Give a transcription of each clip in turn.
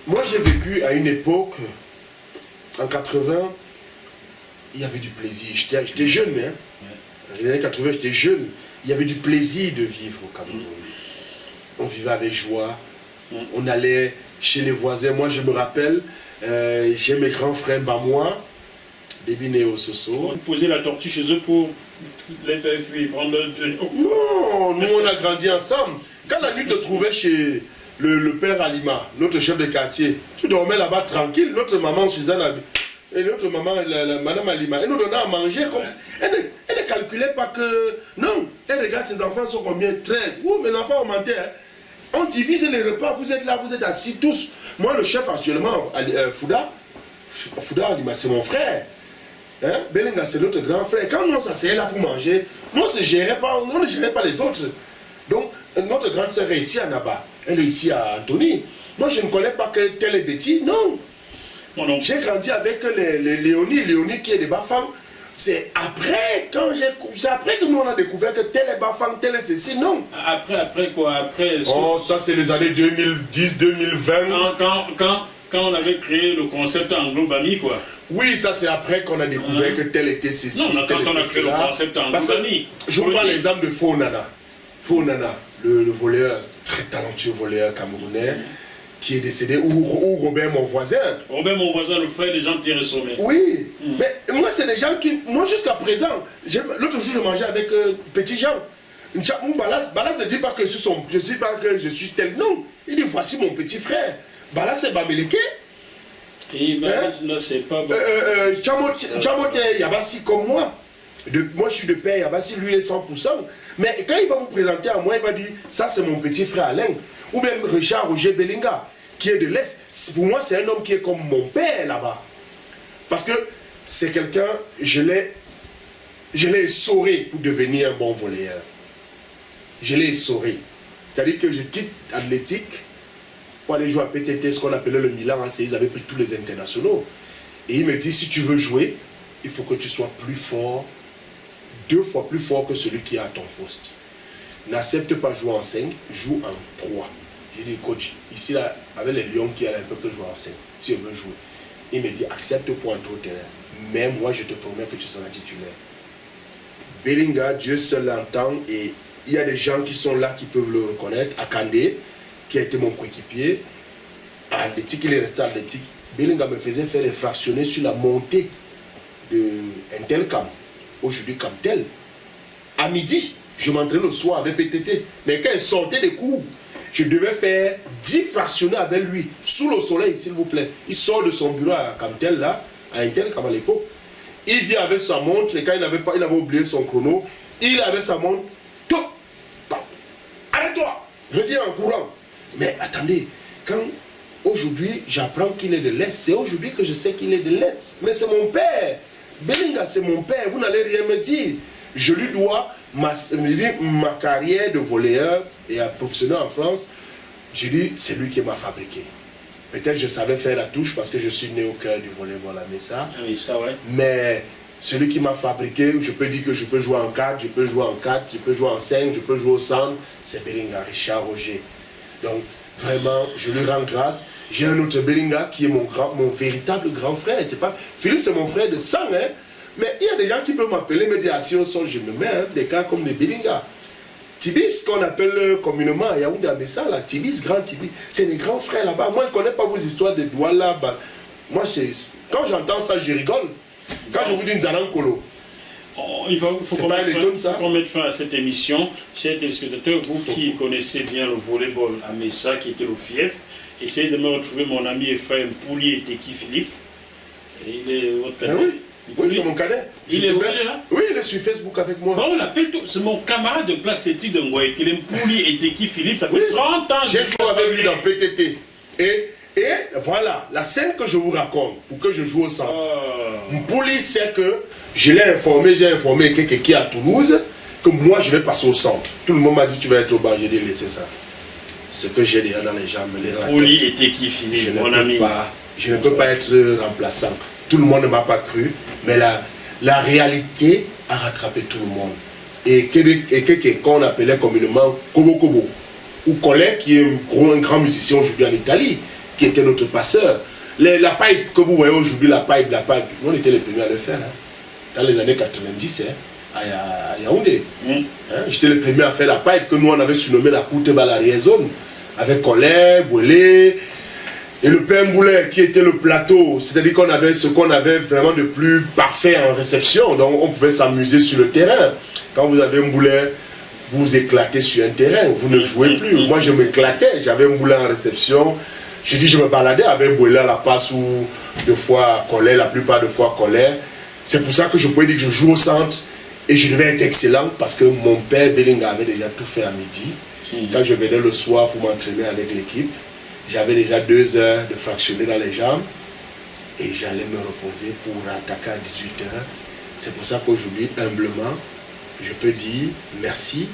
Moi, j'ai vécu à une époque, en 80, il y avait du plaisir. J'étais jeune, hein. Dans les années 80, j'étais jeune. Il y avait du plaisir de vivre au Cameroun. On vivait avec joie. On allait chez les voisins. Moi, je me rappelle, j'ai mes grands frères Bamois, Baby Néo Soso. Vous posez la tortue chez eux pour les faire fuir, prendre le... Non, nous, on a grandi ensemble. Quand la nuit te trouvait chez le père Alima, notre chef de quartier, tu dormais là-bas tranquille. Notre maman Suzanne et notre maman, madame Alima, elle nous donnait à manger comme ça. Elle ne calculait pas que... Non, elle regarde ses enfants sont combien? 13. Ouh, mes enfants ont menti. Hein. On divise les repas, vous êtes là, vous êtes assis tous. Moi, le chef actuellement, Fouda Alima, c'est mon frère. Hein? Belinga, c'est notre grand frère. Quand nous on s'asseyait là pour manger, nous on ne gérait pas les autres. Donc, notre grande sœur est ici à Naba. Elle est ici à Antony. Moi, je ne connais pas que tel est Betty, non. J'ai grandi avec les Léonie qui est des Bafang. C'est après que nous on a découvert que tel est Bafang, tel est ceci, non. Après quoi? Après... Oh, ça c'est les années 2010, 2020. Quand on avait créé le concept Anglo-Bami, quoi. Oui, ça c'est après qu'on a découvert que tel était ceci. Non, quand on a créé le concept Anglo-Bami. Je vous prends l'exemple de Fo Nana. Fo Nana, le voleur, très talentueux voleur camerounais, qui est décédé, ou Robert mon voisin. Robert mon voisin, le frère de Jean-Pierre Sommet. Oui, mais moi c'est des gens qui, moi jusqu'à présent, l'autre jour je mangeais avec Petit Jean. Balas ne dit pas que je suis tel, non. Il dit voici mon petit frère. Balas c'est Bamileke. Et là c'est pas... Tchamote Yabassi comme moi. Moi je suis de père Yabassi, lui il est 100%. Mais quand il va vous présenter à moi, il va dire ça c'est mon petit frère Alain. Ou même Richard Roger Belinga, qui est de l'Est. Pour moi, c'est un homme qui est comme mon père là-bas. Parce que c'est quelqu'un, je l'ai essoré pour devenir un bon volleyeur. Je l'ai essoré. C'est-à-dire que je quitte Athlétique pour aller jouer à PTT, ce qu'on appelait le Milan AC. Ils avaient pris tous les internationaux. Et il me dit, si tu veux jouer, il faut que tu sois plus fort, 2 fois plus fort que celui qui est à ton poste. N'accepte pas jouer en 5, joue en 3. J'ai dit, coach, ici, là, avec les Lions qui allaient un peu que jouer en 5, si je veux jouer. Il me dit, accepte pour entrer au terrain. Mais moi, je te promets que tu seras titulaire. Belinga, Dieu seul l'entend, et il y a des gens qui sont là qui peuvent le reconnaître. Akande, qui a été mon coéquipier, à Athlétique, il est resté à Athlétique. Belinga me faisait faire les fractionnés sur la montée de Intelcam, aujourd'hui Camtel, à midi. Je m'entraînais le soir avec PTT. Mais quand il sortait des cours, je devais faire 10 fractionnés avec lui, sous le soleil, s'il vous plaît. Il sort de son bureau à Camtel, là, à Intel, comme à l'époque. Il vient avec sa montre, et quand il avait oublié son chrono, il avait sa montre. Arrête-toi, reviens en courant. Mais attendez, quand aujourd'hui j'apprends qu'il est de l'Est, c'est aujourd'hui que je sais qu'il est de l'Est. Mais c'est mon père. Belinga, c'est mon père, vous n'allez rien me dire. Je lui dois ma carrière de volleyeur et professionnel en France. Je dis, c'est lui qui m'a fabriqué. Peut-être je savais faire la touche parce que je suis né au cœur du volleyball à Messa. Oui, ça, ouais. Mais celui qui m'a fabriqué, je peux dire que je peux jouer en 4, je peux jouer en 4, je peux jouer en 5, je peux jouer au centre, c'est Belinga, Richard Roger. Donc, vraiment, je lui rends grâce. J'ai un autre Belinga qui est mon véritable grand frère. C'est pas, Philippe, c'est mon frère de sang, hein. Mais il y a des gens qui peuvent m'appeler, me dire, ah, si on sort, je me mets, hein, des cas comme les Belinga. Tibis, qu'on appelle communément à Yaoundé, à Messa, là, Tibis, grand Tibis, c'est les grands frères là-bas. Moi, je ne connais pas vos histoires de Douala. Moi, quand j'entends ça, je rigole. Quand je vous dis Nzanankolo, il faut qu'on mette fin à cette émission. Chers téléspectateurs, vous qui connaissez bien le volleyball à Messa, qui était le fief, essayez de me retrouver mon ami et frère Poulier Teki Philippe. Et il est votre père. Oui, c'est mon cadet. Il est là? Oui, il est sur Facebook avec moi. Bon, on l'appelle tout. C'est mon camarade de classe éthique de Ngoye, qui est Pouli et Teki Philippe. Ça fait 30 ans que j'ai joué avec lui dans PTT. Et voilà, la scène que je vous raconte, pour que je joue au centre. Pouli sait que j'ai informé quelqu'un qui est à Toulouse, que moi je vais passer au centre. Tout le monde m'a dit tu vas être au bas, j'ai dit laissez ça. Ce que j'ai déjà dans les jambes, Pouli et Teki Philippe, mon ami. Je ne peux pas être remplaçant. Tout le monde ne m'a pas cru, mais la réalité a rattrapé tout le monde. Et quelqu'un qu'on appelait communément Kobo Kobo, ou Collet, qui est un grand musicien aujourd'hui en Italie, qui était notre passeur. La pipe que vous voyez aujourd'hui, la pipe, nous on était les premiers à le faire. Dans les années 90, à Yaoundé. J'étais le premier à faire la pipe que nous on avait surnommé la Coute Balarié Zone. Avec Collet, Bouélé et le pain boulet qui était le plateau. C'est-à-dire qu'on avait ce qu'on avait vraiment de plus parfait en réception. Donc on pouvait s'amuser sur le terrain. Quand vous avez un boulet, vous vous éclatez sur un terrain, vous ne jouez plus. Moi je m'éclatais, j'avais un boulet en réception. Je dis je me baladais avec Bouélé à la passe ou deux fois Collet, la plupart de fois Collet. C'est pour ça que je pouvais dire que je joue au centre et je devais être excellent parce que mon père Belinga avait déjà tout fait à midi. Quand je venais le soir pour m'entraîner avec l'équipe, j'avais déjà 2 heures de fractionné dans les jambes et j'allais me reposer pour attaquer à 18 heures. C'est pour ça qu'aujourd'hui, humblement, je peux dire merci,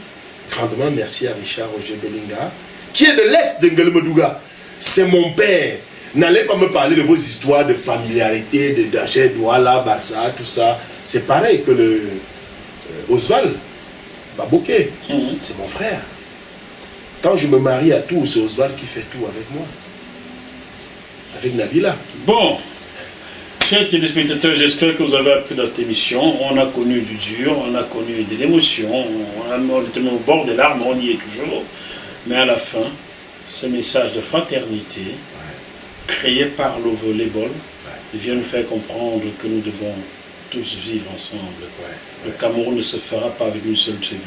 grandement merci à Richard Roger Belinga, qui est de l'Est de Nguelemedouga. C'est mon père. N'allez pas me parler de vos histoires de familiarité, de Daché, Douala, Bassa, tout ça. C'est pareil que le Oswald Baboké. C'est mon frère. Quand je me marie à tout, c'est Oswald qui fait tout avec moi. Avec Nabila. Bon, chers téléspectateurs, j'espère que vous avez appris dans cette émission. On a connu du dur, on a connu de l'émotion, on était au bord des larmes, on y est toujours. Mais à la fin, ce message de fraternité, créé par le volleyball, vient nous faire comprendre que nous devons tous vivre ensemble. Le Cameroun ne se fera pas avec une seule tribu.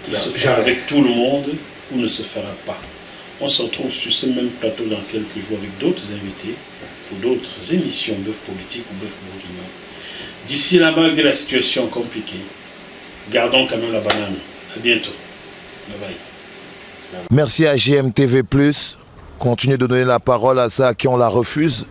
Il se fera avec tout le monde ou ne se fera pas. On se retrouve sur ce même plateau dans quelques jours avec d'autres invités pour d'autres émissions, bœuf politique ou bœuf bourguignon. D'ici là, malgré la situation compliquée, gardons quand même la banane. À bientôt. Bye bye. Merci à GMTV+. Continuez de donner la parole à ceux à qui on la refuse.